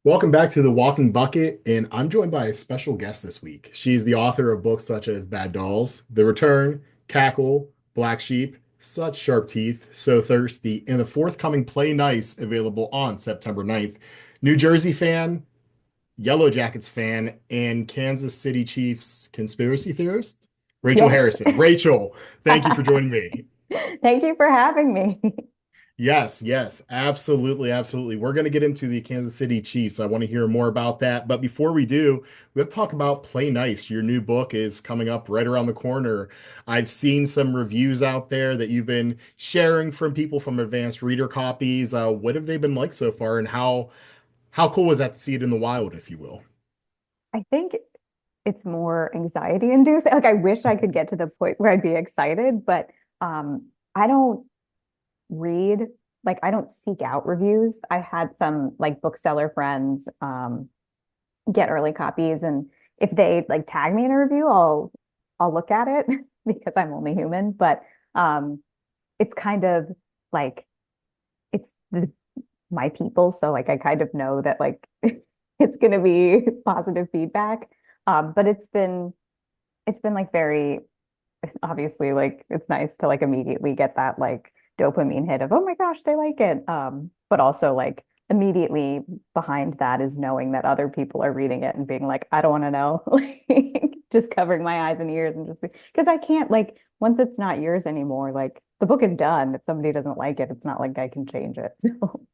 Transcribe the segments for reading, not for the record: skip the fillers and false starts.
Welcome back to the Walking Bucket, and I'm joined by a special guest this week. She's the author of books such as Bad Dolls, The Return, Cackle, Black Sheep, Such Sharp Teeth, So Thirsty, and the forthcoming Play Nice available on September 9th. New Jersey fan, Yellow Jackets fan, and Kansas City Chiefs conspiracy theorist, Rachel Yes. Harrison. Rachel, thank you for joining me. Thank you for having me. Yes, yes, absolutely, absolutely. We're going to get into the Kansas City Chiefs. I want to hear more about that. But before we do, we have to talk about Play Nice. Your new book is coming up right around the corner. I've seen some reviews out there that you've been sharing from people from advanced reader copies. What have they been like so far, and how cool was that to see it in the wild, if you will? I think it's more anxiety inducing. Like I wish I could get to the point where I'd be excited, but I don't read, like I don't seek out reviews. I had some like bookseller friends get early copies, and if they like tag me in a review, I'll look at it because I'm only human. But um it's kind of like it's my people. So like I kind of know that like it's gonna be positive feedback. But it's been like very obviously like it's nice to like immediately get that like dopamine hit of oh my gosh, they like it. But also like immediately behind that is knowing that other people are reading it and being like, I don't want to know. Like just covering my eyes and ears and just because I can't like once it's not yours anymore, like the book is done. If somebody doesn't like it, it's not like I can change it. So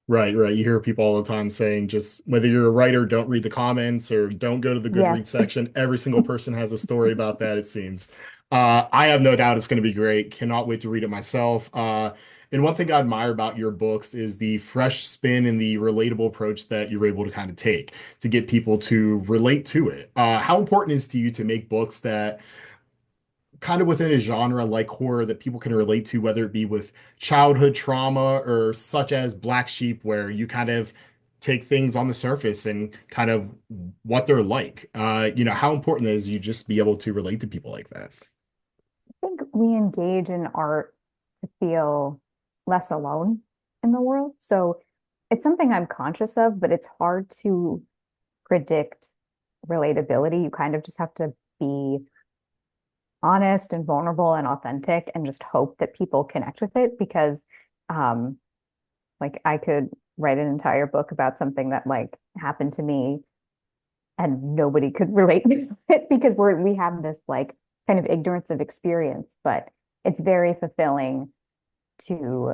Right, right. You hear people all the time saying just whether you're a writer, don't read the comments or don't go to the yes. Goodreads section. Every single person has a story about that, it seems. I have no doubt it's going to be great. Cannot wait to read it myself. And one thing I admire about your books is the fresh spin and the relatable approach that you're able to kind of take to get people to relate to it. How important is to you to make books that kind of within a genre like horror that people can relate to, whether it be with childhood trauma or such as Black Sheep, where you kind of take things on the surface and kind of what they're like. How important is you just be able to relate to people like that? I think we engage in art to feel less alone in the world. So it's something I'm conscious of, but it's hard to predict relatability. You kind of just have to be honest and vulnerable and authentic and just hope that people connect with it because um like I could write an entire book about something that like happened to me and nobody could relate to it because we have this like kind of ignorance of experience, but it's very fulfilling to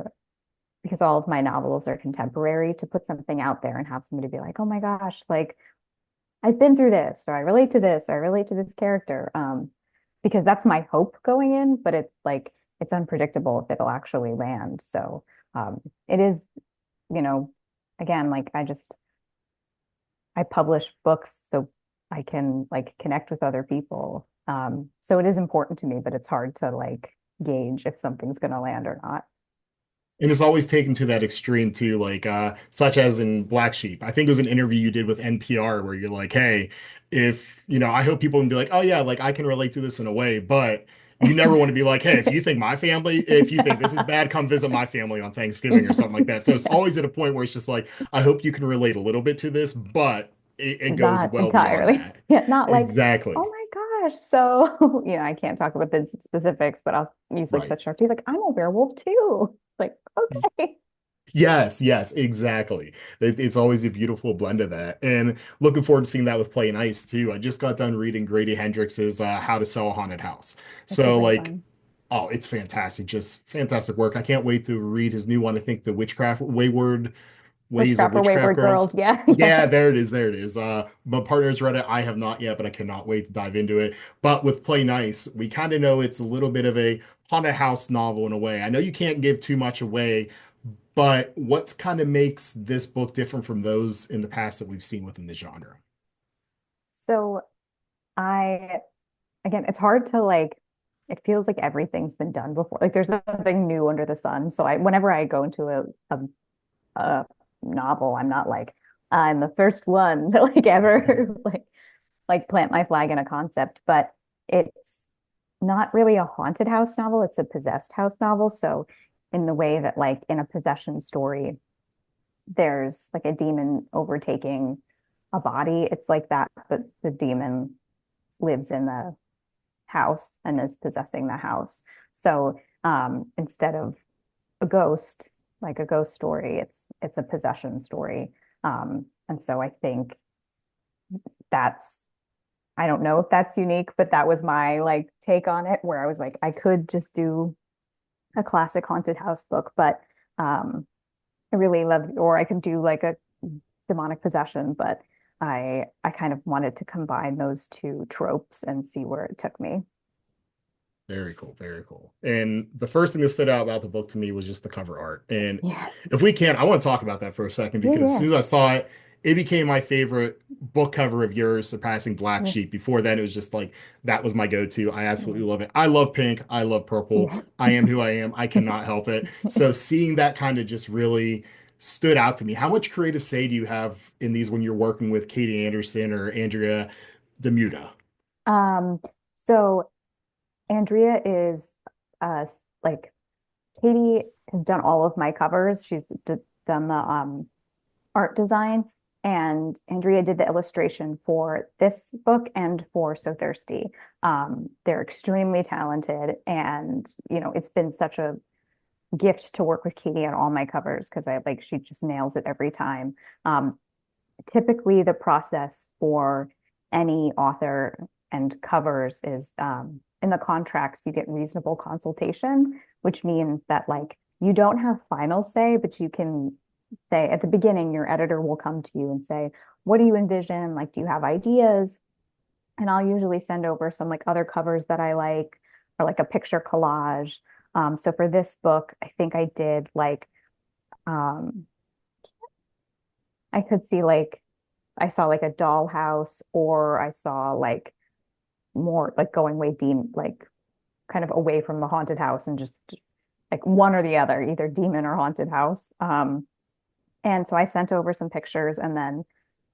because all of my novels are contemporary to put something out there and have somebody be like, "Oh my gosh, like I've been through this or I relate to this or I relate to this character." Because that's my hope going in, but it's like it's unpredictable if it'll actually land. So, it is, you know, again, like I publish books so I can like connect with other people. So it is important to me, but it's hard to like gauge if something's going to land or not. And it's always taken to that extreme too, like such as in Black Sheep. I think it was an interview you did with NPR where you're like, hey, if I hope people can be like, oh yeah, like I can relate to this in a way, but you never want to be like, hey, if you think this is bad, come visit my family on Thanksgiving or something like that. So it's Yeah, always at a point where it's just like, I hope you can relate a little bit to this, but it goes not well beyond entirely. that. Yeah, not like, oh Exactly. my gosh. So, I can't talk about the specifics, but I'll use like Right. such sharp like, I'm a werewolf too. Like, okay. Yes, yes, exactly. It's always a beautiful blend of that. And looking forward to seeing that with Play and Ice too. I just got done reading Grady Hendrix's How to Sell a Haunted House. It's a So great like, one. oh, it's fantastic. Just fantastic work. I can't wait to read his new one. I think The Witchcraft Wayward Ways of Witchcraft or Witchcraft Wayward Girls. Girls. Yeah, yeah. Yeah, there it is. There it is. My partner's read it. I have not yet, but I cannot wait to dive into it. But with Play Nice, we kind of know it's a little bit of a haunted house novel in a way. I know you can't give too much away, but what's kind of makes this book different from those in the past that we've seen within the genre? So I again, it's hard to like it feels like everything's been done before. Like there's nothing new under the sun. So I whenever I go into a novel, I'm not like I'm the first one to like ever like plant my flag in a concept, but it's not really a haunted house novel, it's a possessed house novel. So in the way that like in a possession story, there's like a demon overtaking a body. It's like that, but the demon lives in the house and is possessing the house. So instead of a ghost, like a ghost story, it's a possession story. And so I think that's I don't know if that's unique, but that was my like take on it, where I was like, I could just do a classic haunted house book, but I really love, or I could do like a demonic possession, but I kind of wanted to combine those two tropes and see where it took me. Very cool, very cool. And the first thing that stood out about the book to me was just the cover art. And Yeah, if we can, I want to talk about that for a second yeah, because as yeah, soon as I saw it, it became my favorite book cover of yours, surpassing Black yeah, Sheep. Before then, it was just like that was my go-to. I yeah, absolutely love it. I love pink. I love purple. yeah. I am who I am. I cannot help it. So seeing that kind of just really stood out to me. How much creative say do you have in these when you're working with Katie Anderson or Andrea Demuta? Um, so Andrea is uh like Katie has done all of my covers. She's done the art design, and Andrea did the illustration for this book and for So Thirsty. They're extremely talented, and it's been such a gift to work with Katie on all my covers because I like she just nails it every time. Um, Typically, the process for any author and covers is in the contracts you get reasonable consultation, which means that like you don't have final say, but you can say at the beginning your editor will come to you and say, what do you envision, like do you have ideas? And I'll usually send over some like other covers that I like, or like a picture collage. So for this book I think I did like um I could see like I saw like a dollhouse, or I saw like more like going way deep, like kind of away from the haunted house and just like one or the other, either demon or haunted house. And so I sent over some pictures, and then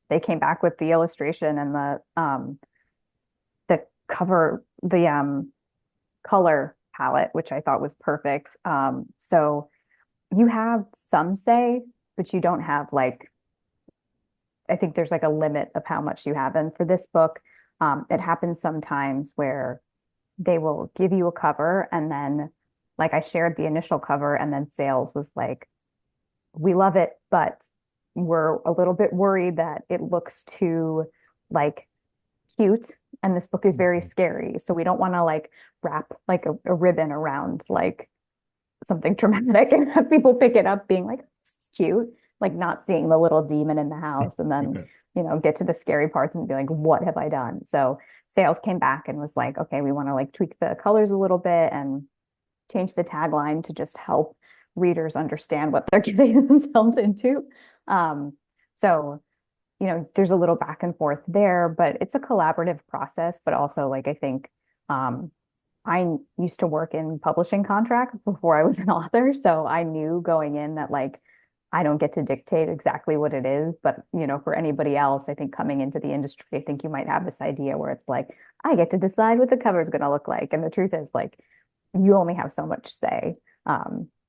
they came back with the illustration and the cover, the color palette, which I thought was perfect. So you have some say, but you don't have like I think there's like a limit of how much you have. And for this book, it happens sometimes where they will give you a cover, and then like I shared the initial cover, and then sales was like, we love it, but we're a little bit worried that it looks too like cute, and this book is very scary. So we don't want to like wrap like a ribbon around like something traumatic and have people pick it up being like, this is cute, like not seeing the little demon in the house, and then, get to the scary parts and be like, what have I done? So sales came back and was like, okay, we want to like tweak the colors a little bit and change the tagline to just help readers understand what they're getting themselves into. Um, so, there's a little back and forth there, but it's a collaborative process. But also, like, I think um, I used to work in publishing contracts before I was an author. So I knew going in that, like, I don't get to dictate exactly what it is. But, for anybody else, I think coming into the industry, I think you might have this idea where it's like, I get to decide what the cover is going to look like. And the truth is, like, you only have so much say.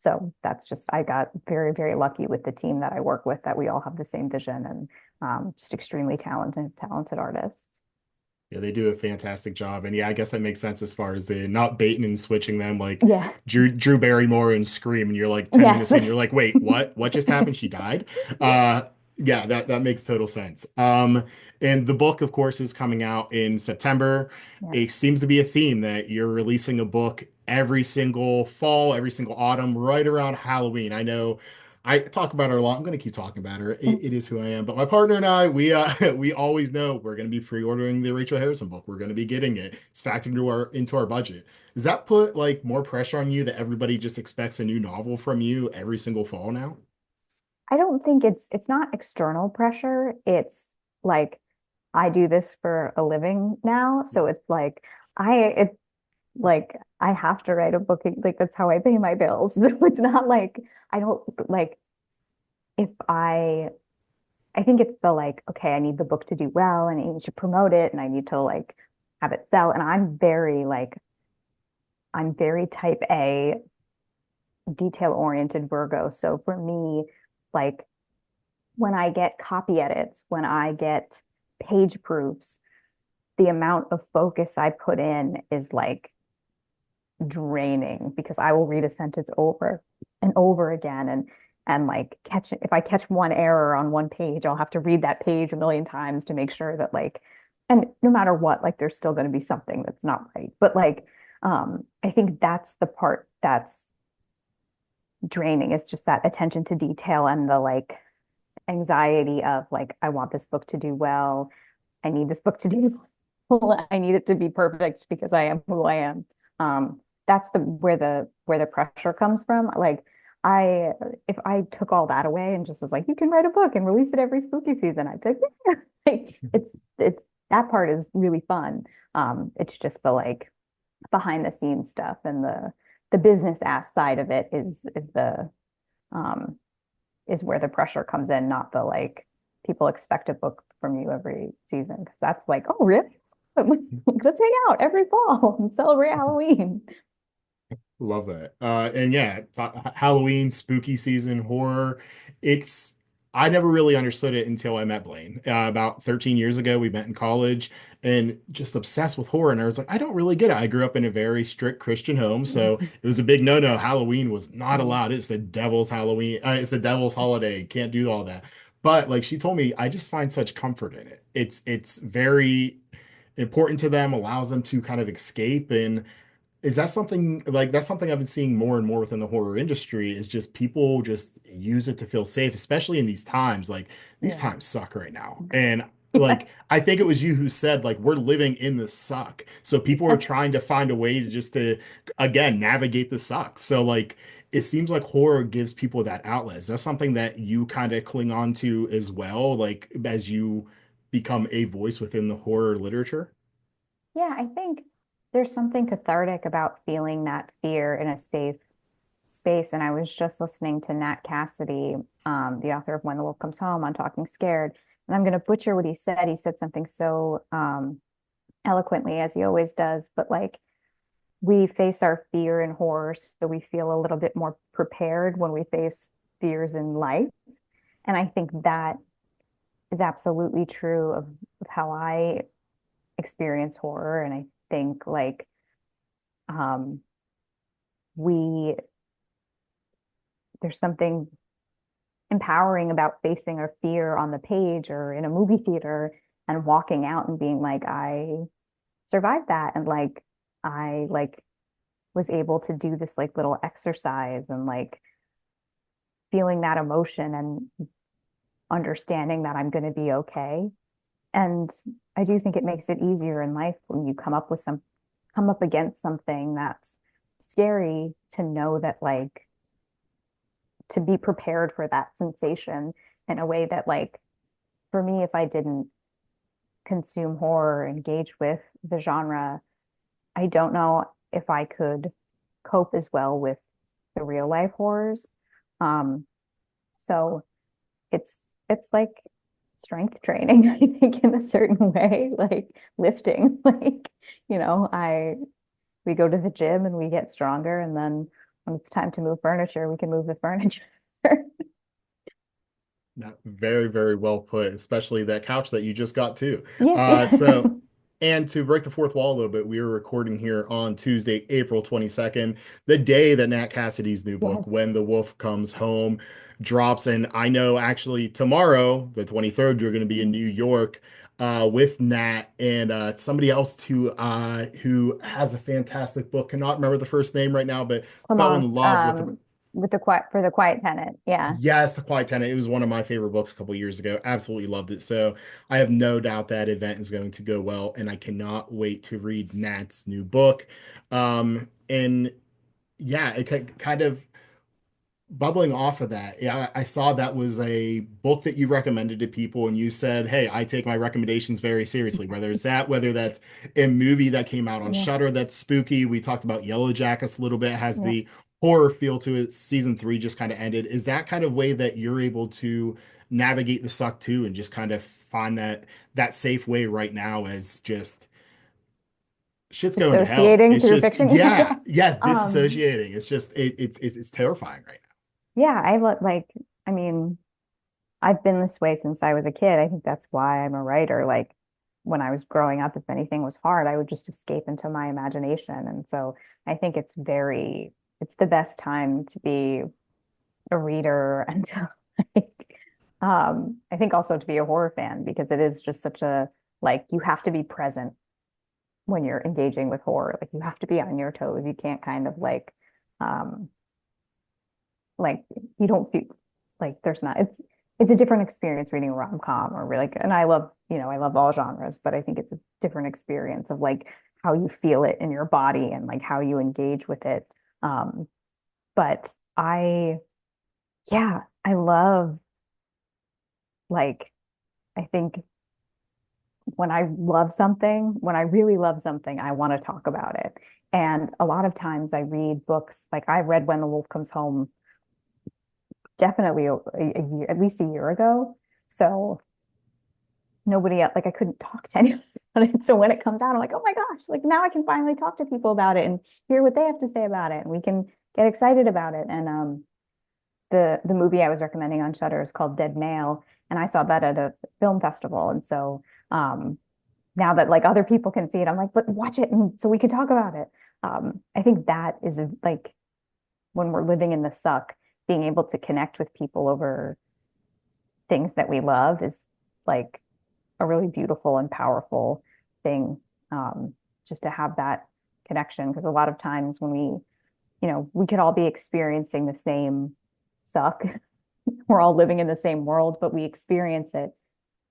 So that's just, I got very, very lucky with the team that I work with, that we all have the same vision, and just extremely talented artists. Yeah, they do a fantastic job. And yeah, I guess that makes sense as far as the not baiting and switching them like Yeah. Drew Barrymore and Scream, and you're like 10 Yes. minutes in, you're like, wait, what? What just happened? She died? Yeah. Yeah, that makes total sense. And the book, of course, is coming out in September. Yeah. It seems to be a theme that you're releasing a book every single fall, every single autumn, right around Halloween. I know I talk about her a lot. I'm going to keep talking about her. It is who I am. But my partner and I, we always know we're going to be pre-ordering the Rachel Harrison book. We're going to be getting it. It's factored into our budget. Does that put like more pressure on you that everybody just expects a new novel from you every single fall now? I don't think it's not external pressure. It's like I do this for a living now, so it's like I have to write a book. Like that's how I pay my bills. So it's not like I don't like if I think it's the like, okay, I need the book to do well, and I need to promote it, and I need to like have it sell. And I'm very type A, detail oriented Virgo. So for me, like when I get copy edits, when I get page proofs, the amount of focus I put in is like draining because I will read a sentence over and over again and like catch if I catch one error on one page, I'll have to read that page a million times to make sure that like and no matter what, like there's still going to be something that's not right. But like I think that's the part that's draining is just that attention to detail and the like anxiety of like I want this book to do well. I need this book to do well. I need it to be perfect because I am who I am. That's the where the pressure comes from. Like I if I took all that away and just was like, you can write a book and release it every spooky season, I'd be like, yeah. Like, it's that part is really fun. It's just the like behind the scenes stuff and the business ass side of it is the um is where the pressure comes in, not the like people expect a book from you every season because that's like, oh, really? Let's hang out every fall and celebrate Halloween. Love that. And yeah, Halloween, spooky season, horror. It's I never really understood it until I met Blaine. About 13 years ago, we met in college and just obsessed with horror. And I was like, I don't really get it. I grew up in a very strict Christian home, so it was a big no-no. Halloween was not allowed. It's the devil's Halloween. It's the devil's holiday. Can't do all that. But like she told me, I just find such comfort in it. It's very important to them, allows them to kind of escape and is that something like that's something I've been seeing more and more within the horror industry is just people just use it to feel safe, especially in these times. Like these Yeah. times suck right now. And like I think it was you who said like we're living in the suck. So people are Yeah. trying to find a way to just to again navigate the suck. So like it seems like horror gives people that outlet. Is that something that you kind of cling on to as well, like as you become a voice within the horror literature? Yeah, I think there's something cathartic about feeling that fear in a safe space. And I was just listening to Nat Cassidy, the author of When the Wolf Comes Home, on Talking Scared. And I'm going to butcher what he said. He said something so eloquently, as he always does, but like we face our fear and horror, so we feel a little bit more prepared when we face fears in life. And I think that is absolutely true of how I experience horror. And I think like um, we there's something empowering about facing our fear on the page or in a movie theater and walking out and being like, I survived that. And like, I like was able to do this like little exercise and like feeling that emotion and understanding that I'm going to be okay. And I do think it makes it easier in life when you come up against something that's scary to know that like to be prepared for that sensation in a way that like for me if I didn't consume horror engage with the genre I don't know if I could cope as well with the real life horrors um so it's like strength training I think in a certain way like lifting like I we go to the gym and we get stronger and then when it's time to move furniture we can move the furniture. No, very, very well put, especially that couch that you just got too. Yeah, So, and to break the fourth wall a little bit, we are recording here on Tuesday, April 22nd, the day that Nat Cassidy's new yes. book, When the Wolf Comes Home, drops. And I know actually tomorrow, the 23rd, you're going to be in New York with Nat and somebody else too who has a fantastic book. Cannot remember the first name right now, but fell in Clemence, love with the with the quiet for the quiet tenant. Yeah. Yes, The Quiet Tenant. It was one of my favorite books a couple years ago. Absolutely loved it. So I have no doubt that event is going to go well, and I cannot wait to read Nat's new book. And yeah, kind of bubbling off of that, yeah, I saw that was a book that you recommended to people, and you said, "Hey, I take my recommendations very seriously." Whether it's that, whether that's a movie that came out on Yeah. Shudder that's spooky. We talked about Yellow Jackets a little bit, has Yeah. the horror feel to it. Season three just kind of ended. Is that kind of way that you're able to navigate the suck too, and just kind of find that safe way right now as just shit's going to hell. Dissociating It's through just fiction. Yeah. yeah, yes, Um, disassociating. It's just it's terrifying right yeah, I like I mean, I've been this way since I was a kid. I think that's why I'm a writer. Like when I was growing up, if anything was hard, I would just escape into my imagination. And so I think it's the best time to be a reader and to like, I think also to be a horror fan because it is just such a, like, you have to be present when you're engaging with horror. Like you have to be on your toes. You can't kind of um, like you don't feel like there's not it's a different experience reading a rom-com or like and I love I love all genres but I think it's a different experience of like how you feel it in your body and like how you engage with it but I yeah I love like I think when I really love something I want to talk about it and a lot of times I read books like I read When the Wolf Comes Home definitely a year, at least a year ago. So nobody else, like I couldn't talk to anyone about it. So when it comes out, I'm like, oh my gosh, like now I can finally talk to people about it and hear what they have to say about it. And we can get excited about it. And the movie I was recommending on Shudder is called Dead Male. And I saw that at a film festival. And so now that like other people can see it, I'm like, but watch it and so we can talk about it. I think that is like when we're living in the suck, being able to connect with people over things that we love is like a really beautiful and powerful thing. Um, just to have that connection. Because a lot of times when we could all be experiencing the same suck. We're all living in the same world, but we experience it.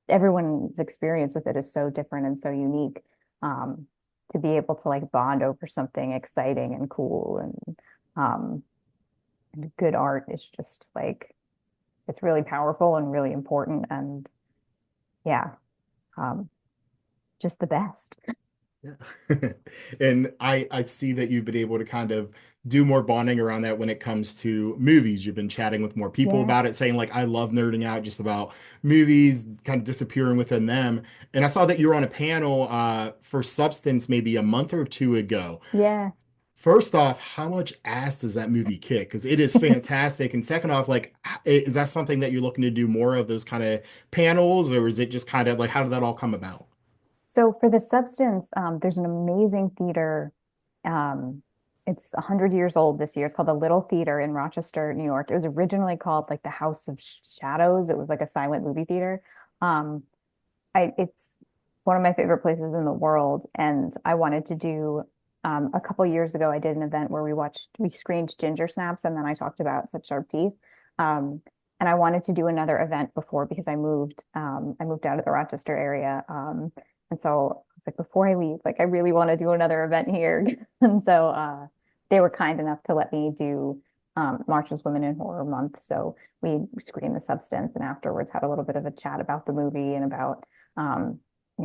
Everyone's experience with it is so different and so unique. Um, to be able to like bond over something exciting and cool um, and good art is just like it's really powerful and really important and yeah, um, just the best. Yeah. And I see that you've been able to kind of do more bonding around that when it comes to movies. You've been chatting with more people Yeah, about it, saying like I love nerding out just about movies, kind of disappearing within them. And I saw that you were on a panel for Substance maybe a month or two ago. yeah. First off, how much ass does that movie kick? Because it is fantastic. And second off, like, is that something that you're looking to do more of those kind of panels, or is it just kind of like how did that all come about? So for the substance, there's an amazing theater. Um, it's 100 years old this year. It's called the Little Theater in Rochester, New York. It was originally called like the House of Shadows. It was like a silent movie theater. Um, it's one of my favorite places in the world, and I wanted to do. A couple years ago, I did an event where we screened Ginger Snaps, and then I talked about Such Sharp Teeth. Um, and I wanted to do another event before because I moved. I moved out of the Rochester area, and so I was like, before I leave, like I really want to do another event here. And so they were kind enough to let me do March's Women in Horror Month. So we screened The Substance, and afterwards had a little bit of a chat about the movie and about um,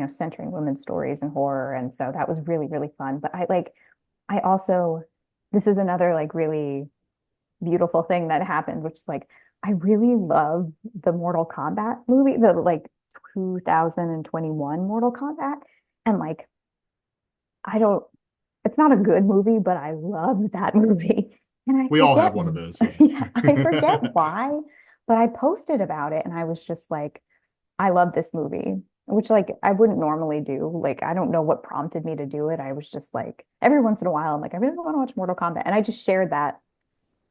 centering women's stories in horror. And so that was really, really fun. But I also, this is another like really beautiful thing that happened, which is like, I really love the Mortal Kombat movie, the like 2021 Mortal Kombat. And like, I don't, it's not a good movie, but I love that movie. And I We all forget, have one of those, yeah. yeah, I forget why, but I posted about it and I was just like, I love this movie, which like I wouldn't normally do. Like I don't know what prompted me to do it. I was just like every once in a while I'm like I really want to watch Mortal Kombat and I just shared that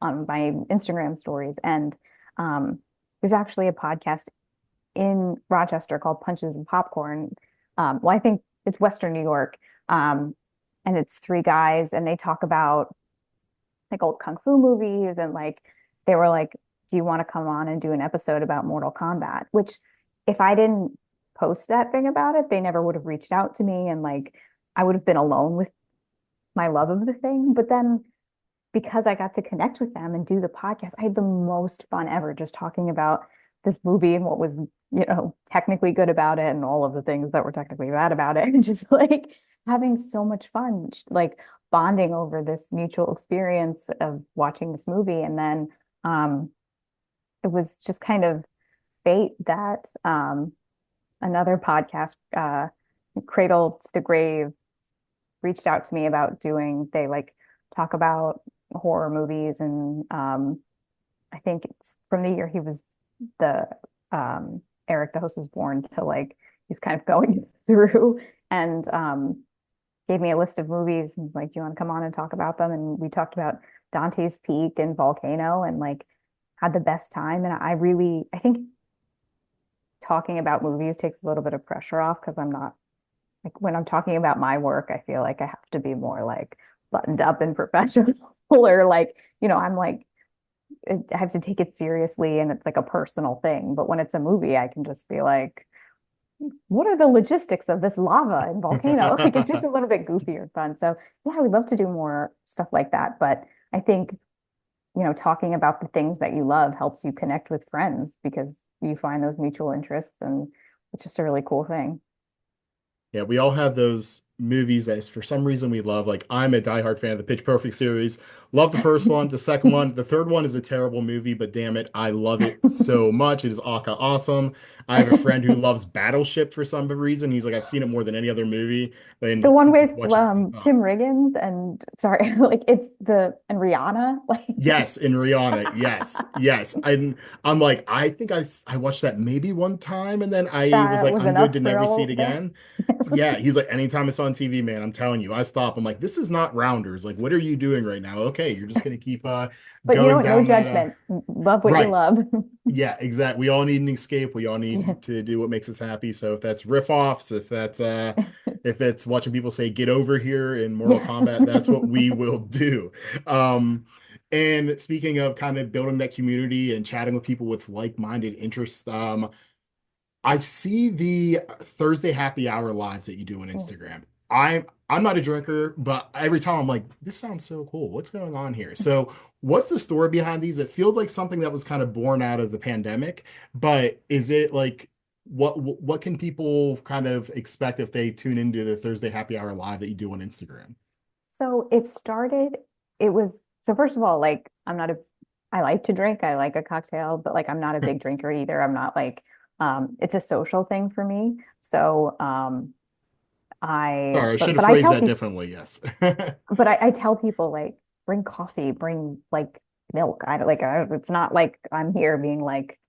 on my Instagram stories and um there's actually a podcast in Rochester called Punches and Popcorn. Well I think it's Western New York. Um and it's three guys and they talk about like old kung fu movies and like they were like, do you want to come on and do an episode about Mortal Kombat? Which if I didn't post that thing about it, they never would have reached out to me and like I would have been alone with my love of the thing. But then because I got to connect with them and do the podcast, I had the most fun ever just talking about this movie and what was, technically good about it and all of the things that were technically bad about it. And just like having so much fun, like bonding over this mutual experience of watching this movie. And then um, it was just kind of fate that another podcast, Cradle to the Grave, reached out to me about they like talk about horror movies and I think it's from the year he was the Eric, the host, was born to like he's kind of going through and gave me a list of movies and was like, "Do you want to come on and talk about them?" And we talked about Dante's Peak and Volcano and like had the best time. And I think talking about movies takes a little bit of pressure off because I'm not like when I'm talking about my work, I feel like I have to be more like buttoned up and professional or like, I'm like I have to take it seriously and it's like a personal thing. But when it's a movie, I can just be like, what are the logistics of this lava and volcano? Like it's just a little bit goofy or fun. So yeah, I would love to do more stuff like that. But I think, talking about the things that you love helps you connect with friends because you find those mutual interests and it's just a really cool thing. Yeah, we all have those movies that for some reason we love. Like I'm a diehard fan of the Pitch Perfect series. Love the first one, the second one, the third one is a terrible movie, but damn it, I love it so much. It is awesome. I have a friend who loves Battleship for some reason. He's like, I've seen it more than any other movie, and The he one with just watches it nonstop. Tim Riggins and sorry, like it's the and Rihanna, like Yes, in Rihanna. Yes, yes. I'm like, I think I watched that maybe one time, and then I was that like, was I'm good enough to for never see all it the again. Yeah, he's like, anytime it's on TV, man, I'm telling you, I stop. I'm like, this is not Rounders. Like, what are you doing right now? Okay, you're just gonna keep but you know going what? No down that judgment. Love what you right. love. Yeah, exactly. We all need an escape. We all Yeah. need to do what makes us happy. So if that's riff offs, if it's watching people say get over here in Mortal Yeah. Kombat, that's what we will do. Um, and speaking of kind of building that community and chatting with people with like-minded interests, I see the Thursday happy hour lives that you do on Instagram. I'm not a drinker, but every time I'm like, this sounds so cool. What's going on here? So, what's the story behind these? It feels like something that was kind of born out of the pandemic, but is it like what can people kind of expect if they tune into the Thursday happy hour live that you do on Instagram? So it started, it was, so first of all, like I like to drink, I like a cocktail, but like I'm not a big drinker either. I'm not like, it's a social thing for me. So, Sorry, I should have but I phrased tell that people, differently. Yes. but I tell people like, bring coffee, bring like milk. I don't like, it's not like I'm here being like,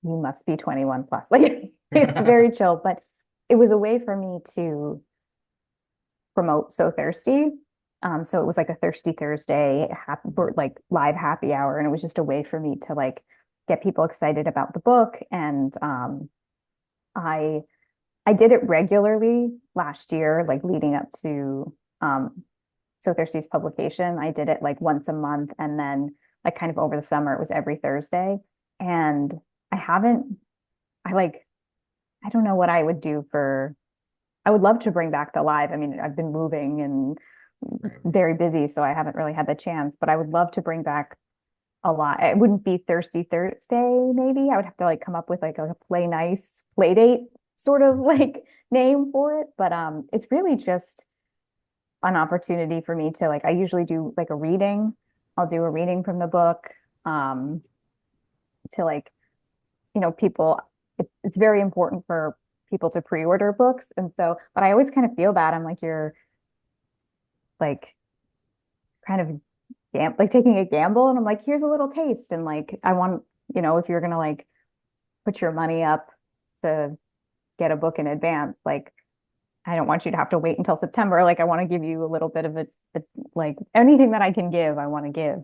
you must be 21 plus. Like it's very chill, but it was a way for me to promote So Thirsty. So it was like a Thirsty Thursday, like live happy hour, and it was just a way for me to like get people excited about the book. And I I did it regularly last year, like leading up to So Thirsty's publication. I did it like once a month, and then like kind of over the summer, it was every Thursday. And I haven't, I like, I don't know what I would do for I would love to bring back the live. I mean, I've been moving and Right. very busy, so I haven't really had the chance, but I would love to bring back a lot. It wouldn't be Thirsty Thursday, maybe. I would have to like come up with like a play nice play date sort of like name for it. But it's really just an opportunity for me to like I usually do like a reading. I'll do a reading from the book um to like people it's very important for people to pre-order books and so but I always kind of feel bad. I'm like you're like kind of like taking a gamble and I'm like here's a little taste and like I want if you're gonna like put your money up to get a book in advance like I don't want you to have to wait until September. Like I want to give you a little bit of like anything that I can give I want to give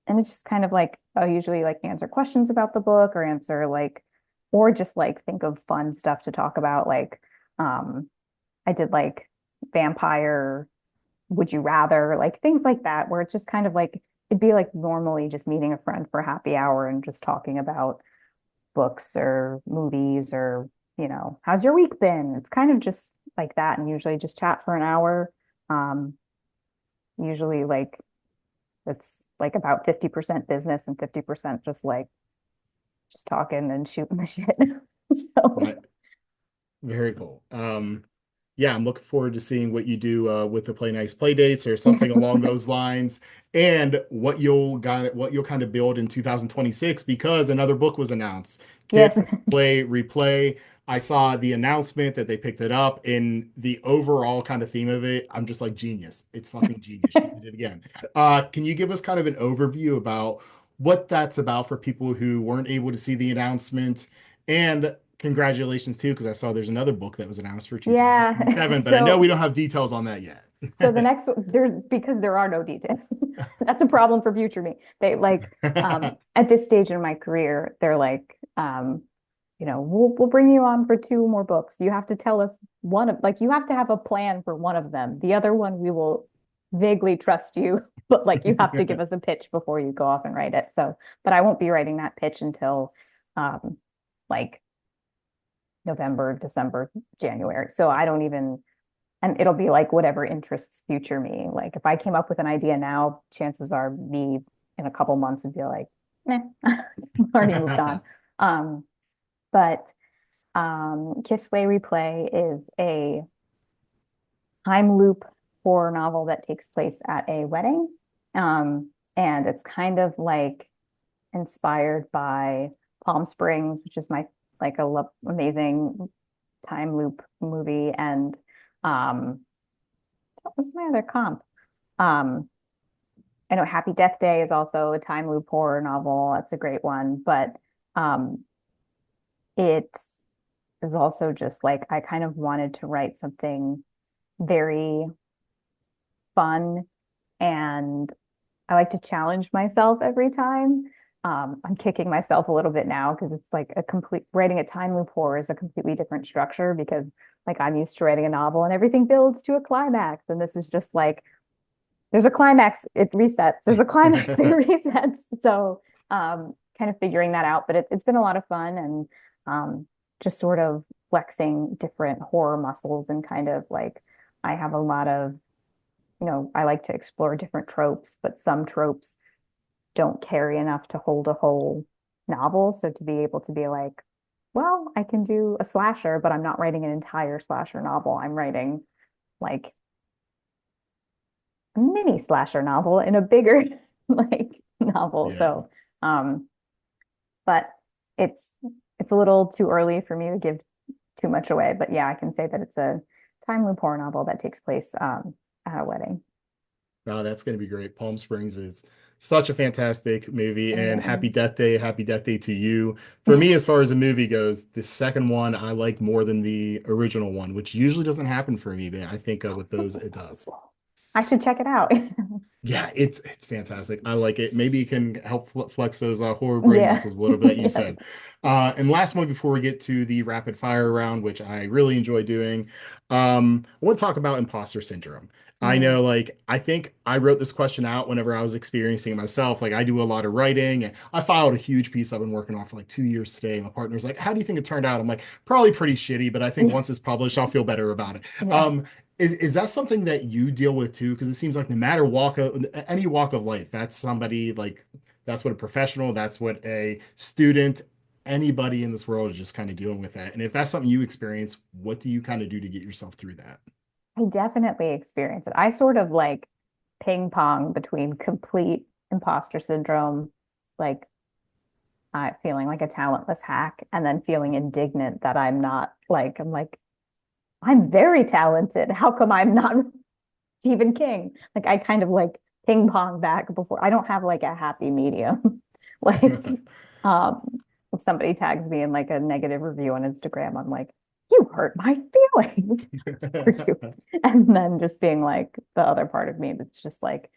and it's just kind of like I'll usually like answer questions about the book or answer like or just like think of fun stuff to talk about like um I did like vampire would you rather like things like that where it's just kind of like it'd be like normally just meeting a friend for happy hour and just talking about books or movies or how's your week been it's kind of just like that and usually just chat for an hour um usually like it's like about 50% business and 50% just like just talking and shooting the shit. So Right. Very cool. Yeah, I'm looking forward to seeing what you do with the Play Nice play dates or something along those lines, and what you'll kind of build in 2026 because another book was announced. yes. Kip, Play, Replay. I saw the announcement that they picked it up in the overall kind of theme of it. I'm just like genius. It's fucking genius. You did it again. Can you give us kind of an overview about what that's about for people who weren't able to see the announcement. And congratulations too, because I saw there's another book that was announced for Yeah. 2027, but I know we So don't have details on that yet. so the next there's because there are no details. That's a problem for future me. They like at this stage in my career, they're like we'll bring you on for two more books. You have to tell us one of like you have to have a plan for one of them. The other one we will vaguely trust you, but like you have to give us a pitch before you go off and write it. So, but I won't be writing that pitch until um like November, December, January. So I don't even and it'll be like whatever interests future me. Like if I came up with an idea now, chances are me in a couple months would be like, meh, already moved on. Um, but Kiss Slay Replay is a time loop horror novel that takes place at a wedding. And it's kind of like inspired by Palm Springs, which is my like a amazing time loop movie. And what was my other comp? Um, I know Happy Death Day is also a time loop horror novel. That's a great one, but um, it is also just like I kind of wanted to write something very fun, and I like to challenge myself every time. I'm kicking myself a little bit now because it's like a complete writing a time loop horror is a completely different structure because like I'm used to writing a novel and everything builds to a climax, and this is just like there's a climax, it resets. There's a climax, it resets. So kind of figuring that out, but it's been a lot of fun and just sort of flexing different horror muscles and kind of like I have a lot of, I like to explore different tropes, but some tropes don't carry enough to hold a whole novel. So to be able to be like, well, I can do a slasher, but I'm not writing an entire slasher novel. I'm writing like mini slasher novel in a bigger like novel. Yeah. So, um, but it's it's a little too early for me to give too much away. But yeah, I can say that it's a time loop horror novel that takes place at a wedding. Oh, that's going to be great. Palm Springs is such a fantastic movie, and happy Death Day to you. For Yeah. me, as far as a movie goes, the second one I like more than the original one, which usually doesn't happen for me, but I think with those it does. I should check it out. Yeah, it's fantastic. I like it. Maybe it can help flex those horror brain Yeah. muscles a little bit that you Yeah. said. And last one before we get to the rapid fire round, which I really enjoy doing. I want to talk about imposter syndrome. I Mm. know, like, I think I wrote this question out whenever I was experiencing it myself. Like, I do a lot of writing, and I filed a huge piece I've been working on for like 2 years today. My partner's like, "How do you think it turned out?" I'm like, "Probably pretty shitty, but I think Yeah. once it's published, I'll feel better about it." Yeah. Is that something that you deal with too? Because it seems like no matter walk of any walk of life, that's somebody like that's what a professional, that's what a student, anybody in this world is just kind of dealing with that. And if that's something you experience, what do you kind of do to get yourself through that? I definitely experience it. I sort of like ping pong between complete imposter syndrome, like feeling like a talentless hack, and then feeling indignant that I'm like, I'm very talented. How come I'm not Stephen King? Like I kind of like ping pong back before. I don't have like a happy medium. Like, if somebody tags me in like a negative review on Instagram, I'm like, you hurt my feelings. You. And then just being like the other part of me that's just like,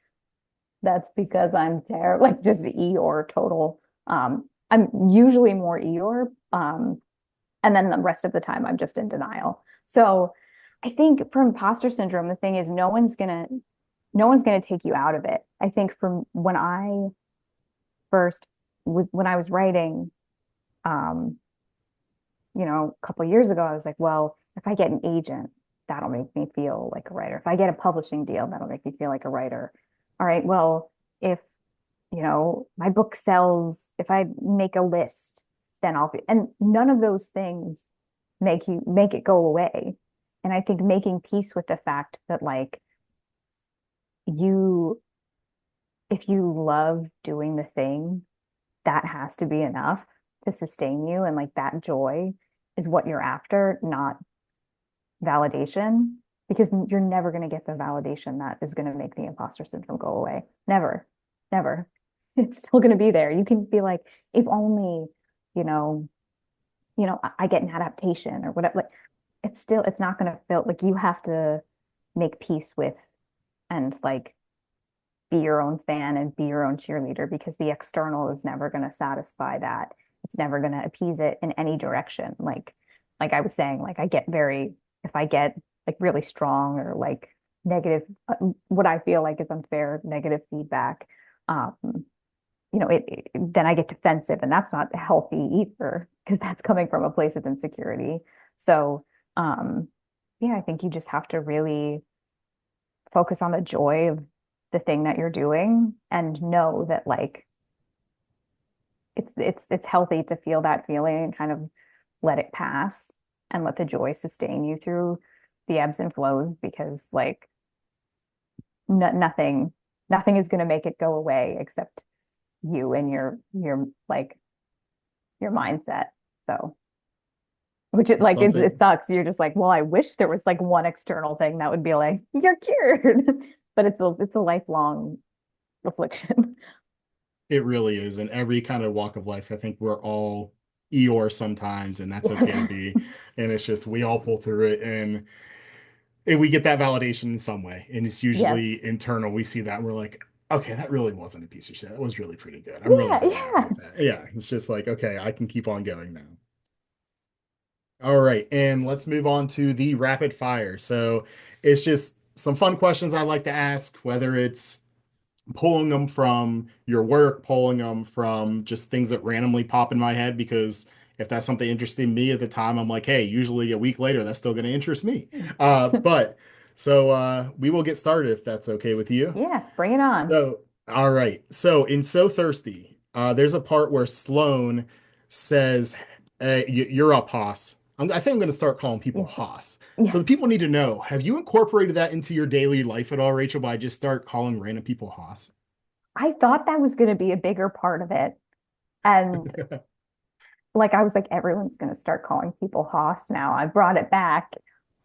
that's because I'm terrible, like just Eeyore total. I'm usually more Eeyore. And then the rest of the time I'm just in denial. So I think for imposter syndrome, the thing is no one's gonna take you out of it. I think from when I was writing, um, a couple of years ago, I was like, well, if I get an agent, that'll make me feel like a writer. If I get a publishing deal, that'll make me feel like a writer. All right, well, if my book sells, if I make a list, then I'll be, and none of those things make it go away. And I think making peace with the fact that like you, if you love doing the thing, that has to be enough to sustain you. And like that joy is what you're after, not validation, because you're never going to get the validation that is going to make the imposter syndrome go away. Never, never. it's still going to be there. You can be like, if only, you know, I get an adaptation or whatever. Like, it's not going to feel like you have to make peace with and like be your own fan and be your own cheerleader because the external is never going to satisfy that. It's never going to appease it in any direction. Like I was saying, like I get very, if I get like really strong or like negative, what I feel like is unfair negative feedback, um, then I get defensive, and that's not healthy either because that's coming from a place of insecurity. So, um, yeah, I think you just have to really focus on the joy of the thing that you're doing and know that like it's healthy to feel that feeling and kind of let it pass and let the joy sustain you through the ebbs and flows because like nothing is going to make it go away except you and your like your mindset. So which it It's like it something. sucks. You're just like, well, I wish there was like one external thing that would be like, you're cured. But it's a lifelong affliction. It really is. In every kind of walk of life, I think we're all Eeyore sometimes, and that's okay to Yes. be. And it's just we all pull through it, and we get that validation in some way. And it's Yes. usually internal. We see that and we're like, okay, that really wasn't a piece of shit. That was really pretty good. I'm really Yeah, very happy yeah. with that. Yeah, it's just like, okay, I can keep on going now. All right, and let's move on to the rapid fire. So it's just some fun questions I like to ask, whether it's pulling them from your work, pulling them from just things that randomly pop in my head. Because if that's something interesting to me at the time, I'm like, hey, usually a week later, that's still going to interest me. But so we will get started if that's okay with you. Yeah, bring it on. So, all right. So in So Thirsty, there's a part where Sloane says, "You're up, Haas." I think I'm going to start calling people Yeah. Haas. So Yeah. the people need to know: have you incorporated that into your daily life at all, Rachel? By just start calling random people Haas? I thought that was going to be a bigger part of it. And like I was like, everyone's going to start calling people Hoss now. I brought it back.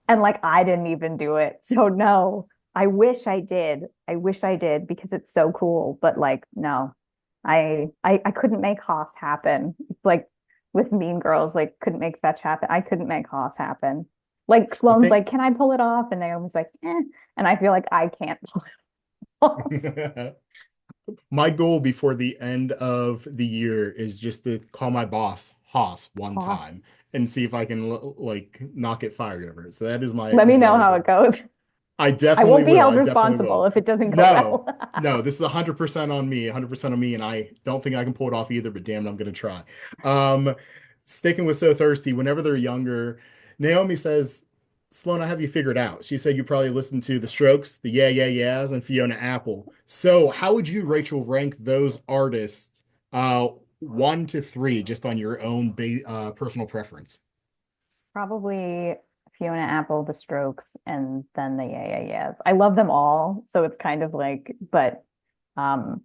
And like I didn't even do it. So no, I wish I did. I wish I did because it's so cool. But like, no, I couldn't make Hoss happen. It's like with Mean Girls, like couldn't make Fetch happen. I couldn't make Hoss happen. Like I Sloane's think like, can I pull it off? And Naomi's like, eh. And I feel like I can't pull it off. my goal before the end of the year is just to call my boss Haas one Hoss. time and see if I can like not get fired over it. So that is my Let me know entire how it goal. goes. I I definitely won't be will. held I definitely responsible will. if it doesn't go No, well. no, this is 100% on me, 100% on me, and I don't think I can pull it off either, but damn it, I'm gonna try. Um, Sticking with So Thirsty, whenever they're younger, Naomi says, Sloan, I have you figured out. She said you probably listened to The Strokes, the Yeah, Yeah, Yeahs, and Fiona Apple. So how would you, Rachel, rank those artists one to three just on your own personal preference? Probably Fiona Apple, The Strokes, and then the Yeah Yeah Yeahs. I love them all, so it's kind of like, but um,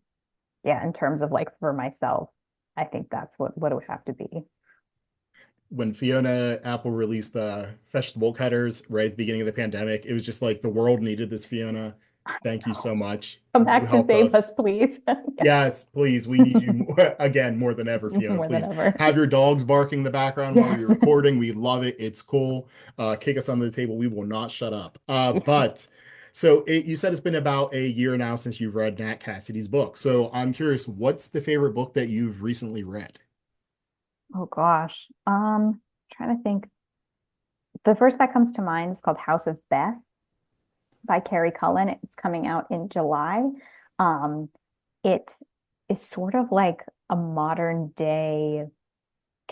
yeah, in terms of like for myself, I think that's what it would have to be. When Fiona Apple released the Fetch the Bolt Cutters right at the beginning of the pandemic, it was just like the world needed this, Fiona. I Thank you so know. much. Come You back to helped save us, us. please. Yes, please. We need you more, again more than ever, Fiona. More than Please ever. have your dogs barking in the background while Yes. we're recording. We love it. It's cool. Kick us under the table. We will not shut up. Yeah. You said it's been about a year now since you've read Nat Cassidy's book. So I'm curious, what's the favorite book that you've recently read? Oh gosh. Trying to think. The first that comes to mind is called House of Beth by Carrie Cullen. It's coming out in July. Um, it is sort of like a modern day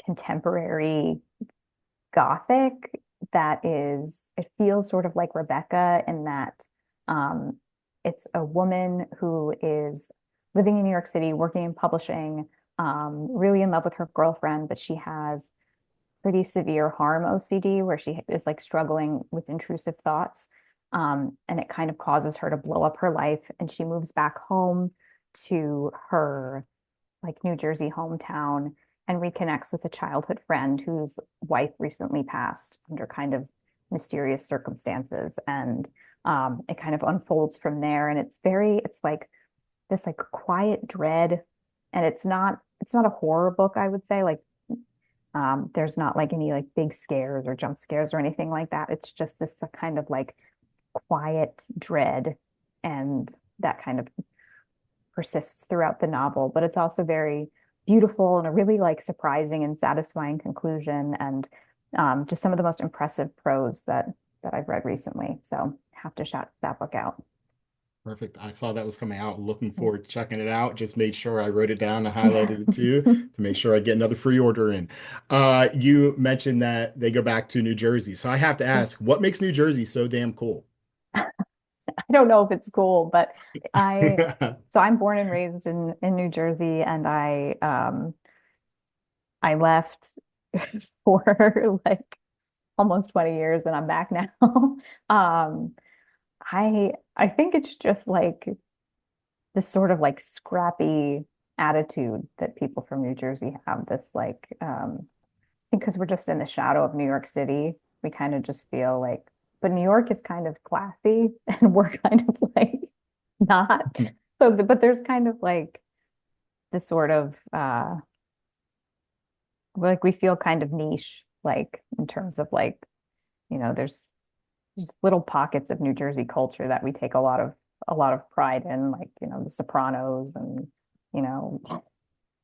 contemporary gothic it feels sort of like Rebecca in that um, it's a woman who is living in New York City, working in publishing, really in love with her girlfriend, but she has pretty severe harm OCD where she is like struggling with intrusive thoughts. And it kind of causes her to blow up her life. And she moves back home to her like New Jersey hometown and reconnects with a childhood friend whose wife recently passed under kind of mysterious circumstances. And it kind of unfolds from there. And it's like this like quiet dread and it's not a horror book, I would say. Like there's not like any like big scares or jump scares or anything like that. It's just this kind of like quiet dread, and that kind of persists throughout the novel, but it's also very beautiful and a really like surprising and satisfying conclusion, and just some of the most impressive prose that I've read recently. So have to shout that book out. Perfect. I saw that was coming out. Looking forward to checking it out. Just made sure I wrote it down and Yeah. highlighted it too to make sure I get another pre-order in. You mentioned that they go back to New Jersey. So I have to Yeah. ask, what makes New Jersey so damn cool? I don't know if it's cool, but I so I'm born and raised in New Jersey, and I left for like almost 20 years, and I'm back now. Um I think it's just like this sort of like scrappy attitude that people from New Jersey have, this like because we're just in the shadow of New York City, we kind of just feel like, but New York is kind of classy and we're kind of like not. So, but there's kind of like this sort of like we feel kind of niche, like in terms of like, there's just little pockets of New Jersey culture that we take a lot of pride in, like, the Sopranos and, you know,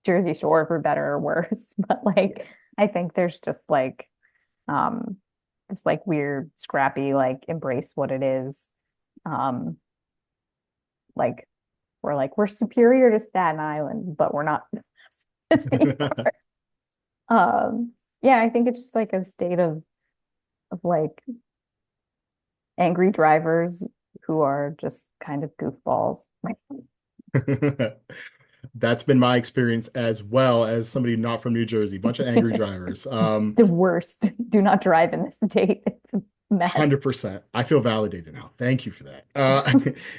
Jersey Shore for better or worse. But like I think there's just like um this like weird, scrappy, like embrace what it is. Um, like we're superior to Staten Island, but we're not yeah, I think it's just like a state of like angry drivers who are just kind of goofballs. That's been my experience as well as somebody not from New Jersey. Bunch of angry drivers. The worst. Do not drive in this state. It's a mess. 100%. I feel validated now. Thank you for that.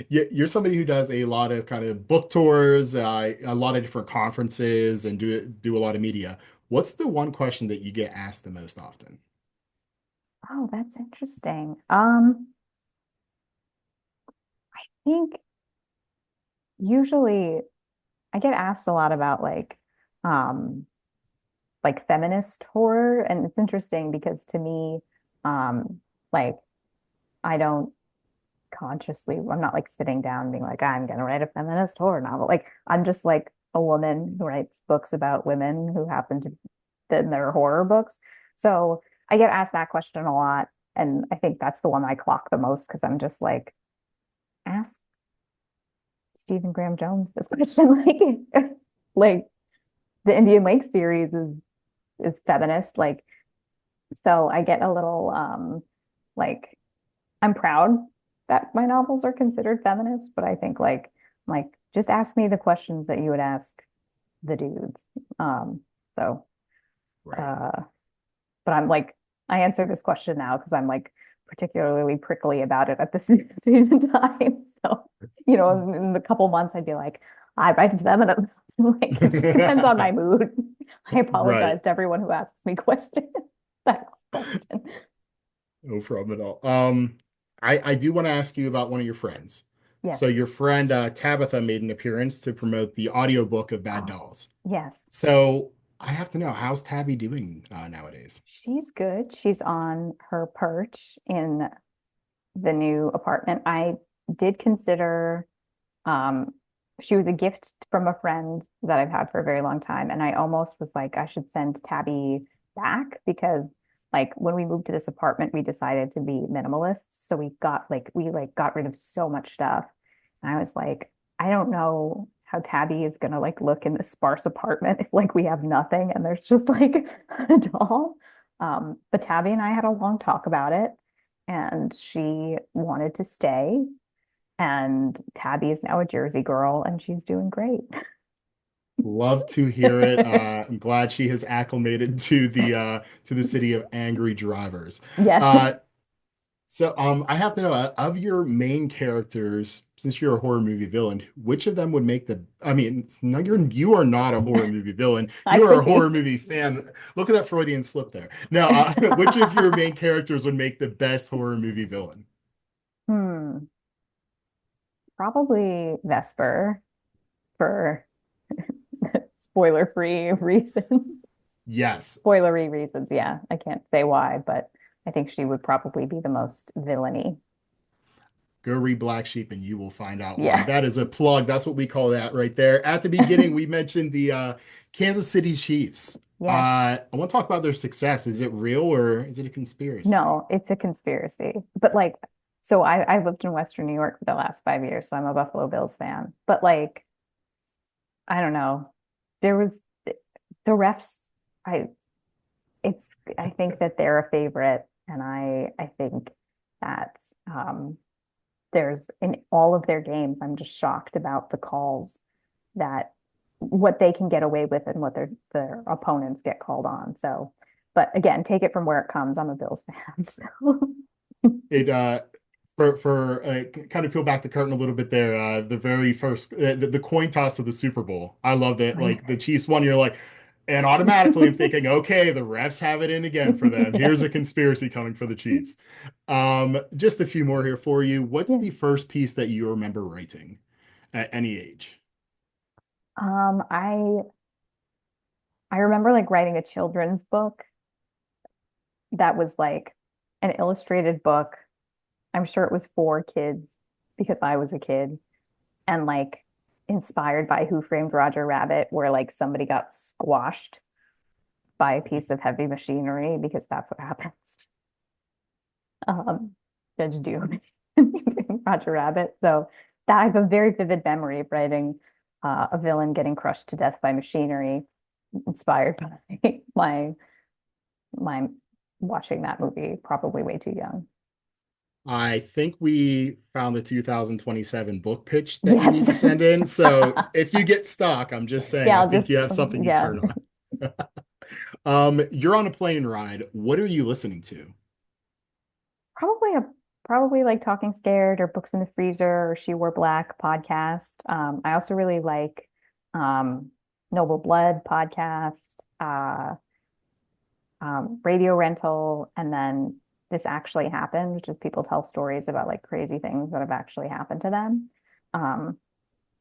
You're somebody who does a lot of kind of book tours, a lot of different conferences, and do a lot of media. What's the one question that you get asked the most often? Oh, that's interesting. I think usually I get asked a lot about um like feminist horror, and it's interesting because to me, um, like I don't consciously, I'm not like sitting down being like, I'm gonna write a feminist horror novel. Like I'm just like a woman who writes books about women who happen to then they're horror books. So I get asked that question a lot. And I think that's the one I clock the most because I'm just like, ask Stephen Graham Jones this question. Like the Indian Lake series is feminist. Like, so I get a little like I'm proud that my novels are considered feminist, but I think like just ask me the questions that you would ask the dudes. So Right. uh but I'm like I answer this question now because I'm like particularly prickly about it at this season time. So, in a couple months I'd be like, I write feminist. Like it just depends on my mood. I Right. apologize to everyone who asks me questions. That question. No problem at all. I do want to ask you about one of your friends. Yes. So your friend Tabitha made an appearance to promote the audiobook of Bad Oh, Dolls. yes. So I have to know, how's Tabby doing nowadays? She's good. She's on her perch in the new apartment. I did consider, um, she was a gift from a friend that I've had for a very long time. And I almost was like, I should send Tabby back because like when we moved to this apartment, we decided to be minimalists. So we got rid of so much stuff. And I was like, I don't know how Tabby is gonna like look in this sparse apartment if like we have nothing and there's just like a doll. But Tabby and I had a long talk about it, and she wanted to stay. And Tabby is now a Jersey girl, and she's doing great. Love to hear it. I'm glad she has acclimated to the city of angry drivers. Yes. Uh, I have to know of your main characters, since you're a horror movie villain, which of them would make the? I mean, you are not a horror movie villain. I You are a could horror be. movie fan. Look at that Freudian slip there. No, which of your main characters would make the best horror movie villain? Hmm. Probably Vesper for spoiler-free reasons. Yes. Spoilery reasons, yeah. I can't say why, but I think she would probably be the most villainy. Go read Black Sheep and you will find out why. Yeah. That is a plug. That's what we call that right there. At the beginning, we mentioned the Kansas City Chiefs. Yes. I want to talk about their success. Is it real or is it a conspiracy? No, it's a conspiracy. But like, so I lived in Western New York for the last 5 years, so I'm a Buffalo Bills fan. But like, I don't know. There was the refs, I it's I think that they're a favorite, and I think that there's in all of their games, I'm just shocked about the calls that what they can get away with and what their opponents get called on. So, but again, take it from where it comes. I'm a Bills fan. So. It for kind of peel back the curtain a little bit there. The very first the coin toss of the Super Bowl. I love that. Oh, Like the Chiefs won, you're like, and automatically I'm thinking, okay, the refs have it in again for them. yeah. Here's a conspiracy coming for the Chiefs. Just a few more here for you. What's Yeah. the first piece that you remember writing at any age? Um, I I remember like writing a children's book that was like an illustrated book. I'm sure it was for kids because I was a kid, and like inspired by Who Framed Roger Rabbit, where like somebody got squashed by a piece of heavy machinery because that's what happens. Judge Doom, Roger Rabbit. So that I have a very vivid memory of writing a villain getting crushed to death by machinery, inspired by my watching that movie, probably way too young. I think we found the 2027 book pitch that you Yes. need to send in. So if you get stuck, I'm just saying, Yeah, I I'll think just you have something you yeah. turn on. You're on a plane ride. What are you listening to? Probably a probably like Talking Scared or Books in the Freezer or She Wore Black podcast. I also really like um Noble Blood podcast, Radio Rental, and then This Actually Happened, which is people tell stories about like crazy things that have actually happened to them. Um,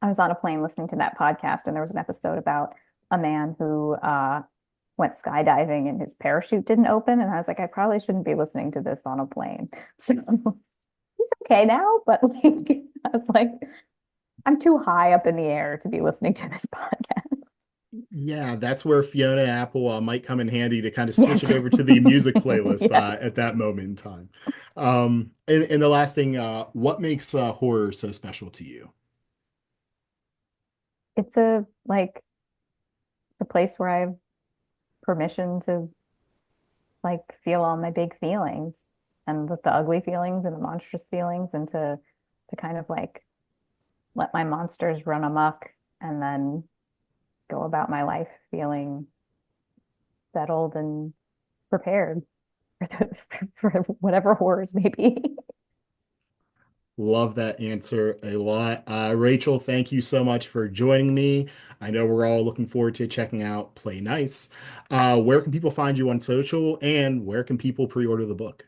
I was on a plane listening to that podcast, and there was an episode about a man who went skydiving and his parachute didn't open. And I was like, I probably shouldn't be listening to this on a plane. So he's okay now, but like, I was like, I'm too high up in the air to be listening to this podcast. Yeah, that's where Fiona Apple might come in handy to kind of switch Yes. it over to the music playlist Yes. at that moment in time. And the last thing, what makes horror so special to you? It's a like the place where I have permission to like feel all my big feelings and the ugly feelings and the monstrous feelings and to kind of like let my monsters run amok and then go about my life feeling settled and prepared for, for whatever horrors may be. Love that answer a lot. Rachel, thank you so much for joining me. I know we're all looking forward to checking out Play Nice. Where can people find you on social and where can people pre-order the book?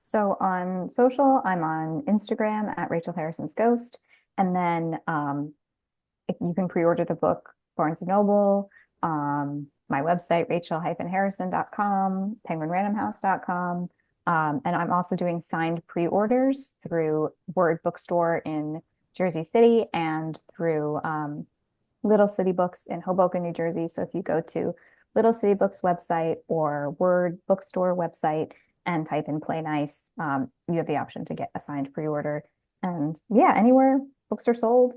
So on social, I'm on Instagram at Rachel Harrison's Ghost. And then if you can pre-order the book, Barnes& and Noble, my website, rachel-harrison.com, penguinrandomhouse.com. And I'm also doing signed pre-orders through Word Bookstore in Jersey City and through Little City Books in Hoboken, New Jersey. So if you go to Little City Books website or Word Bookstore website and type in Play Nice, you have the option to get a signed pre-order. And yeah, anywhere books are sold.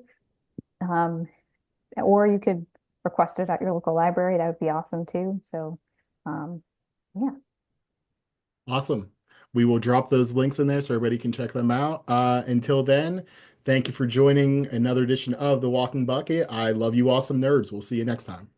Um, or you could request it at your local library. That would be awesome too. So, um, yeah. Awesome. We will drop those links in there so everybody can check them out. Until then, thank you for joining another edition of The Walking Bucket. I love you, awesome nerds. We'll see you next time.